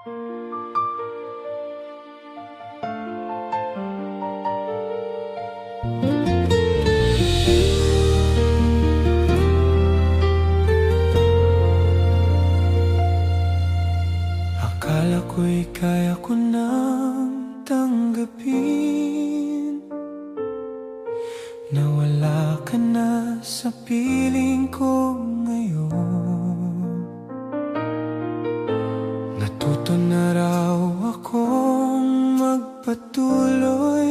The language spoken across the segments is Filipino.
Akala ko'y kaya ko nang tanggapin na wala ka na sa piling ko ngayon. Natuto na raw akong magpatuloy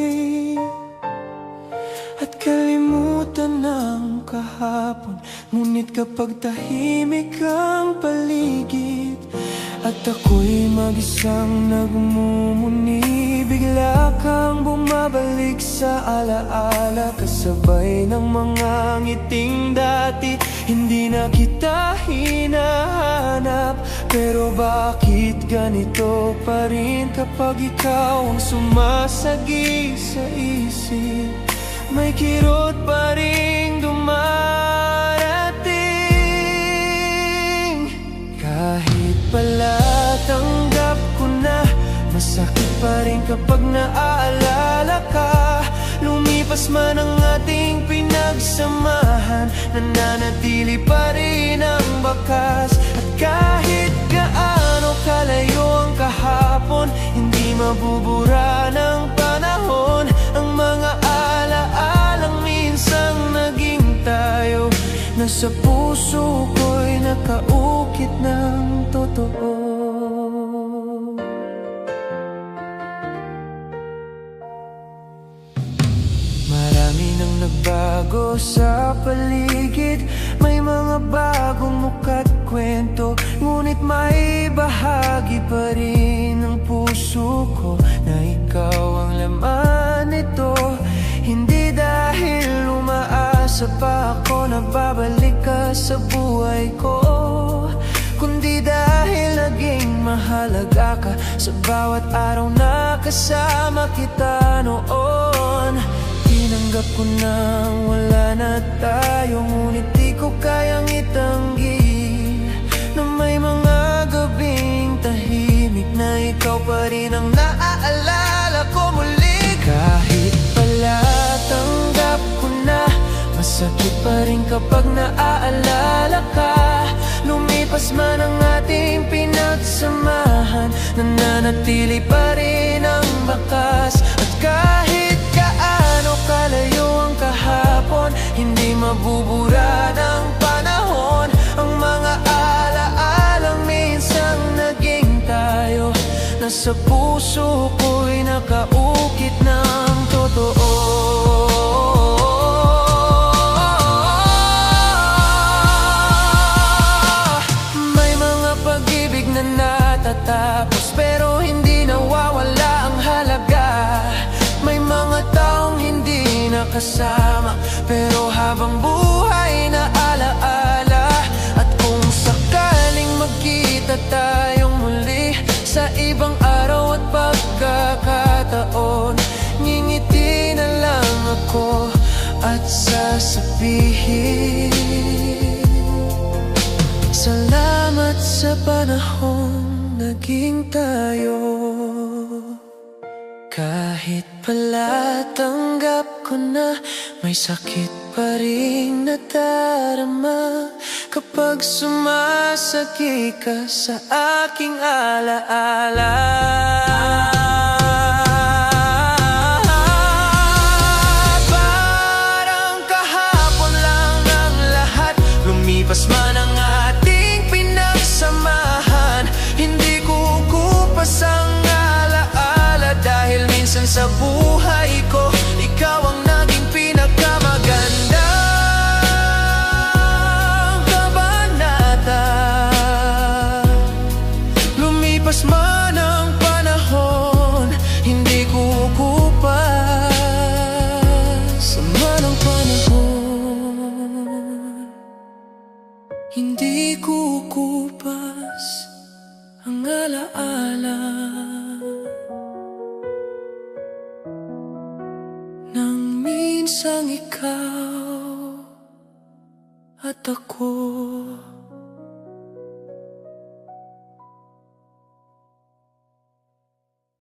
at kalimutan ng kahapon. Ngunit kapag tahimik ang paligid at ako'y mag-isang nagmumuni, bigla kang bumabalik sa alaala, kasabay ng mga ngiting dati. Hindi na kita hinahanap, pero bakit ganito pa rin kapag ikaw ang sumasagi sa isip? May kirot pa rin dumarating. Kahit pala tanggap ko na, masakit pa rin kapag naaalala ka. Lumipas man ang ating pinagsamahan, nananatili pa rin ang bakas. At kahit gaano kalayo ang kahapon, hindi mabubura ng panahon ang mga alaalang minsang naging tayo. Nasa puso ko'y nakaukit ng totoo. Marami nang nagbago sa paligid, may mga bagong muka't kwento, ngunit may bahagi pa rin ng puso ko na ikaw ang laman nito. Hindi dahil umaasa pa ako na babalik ka sa buhay ko, kundi dahil naging mahalaga ka sa bawat araw na kasama kita noon. Tinanggap ko na wala na tayo, ngunit di ko kayang itanggi na may mga gabing tahimik na ikaw pa rin ang naaalala ko muli. Kahit pala tanggap ko na, masakit pa rin kapag naaalala ka. Lumipas man ang ating pinagsamahan, nananatili pa rin ang bakas. At kahit gaano kalayo ang kahapon, hindi mabubura ng panahon ang mga alaalang minsang naging tayo. Nasa puso ko'y nakaukit ng totoo. May mga pag-ibig na natatapos, pero hindi nawawala ang halaga. May mga taong hindi nakasama, pero habang buhay na alaala. At kung sakaling magkita tayong muli sa ibang araw at pagkakataon, ngingiti na lang ako at sasabihin, salamat sa panahong naging tayo. Kahit pala tanggap ko na, may sakit pa rin nadarama kapag sumasagi ka sa aking alaala. Parang kahapon lang ang lahat, lumipas man ang ating pinagsamahan. Hindi ko kupas ang alaala, dahil minsan sa buhay ko ikaw ang naging pinakamagandang kabanata. Lumipas man ang panahon, hindi ko kupas man ang panahon, hindi ko kupas ang alaala nang minsang ikaw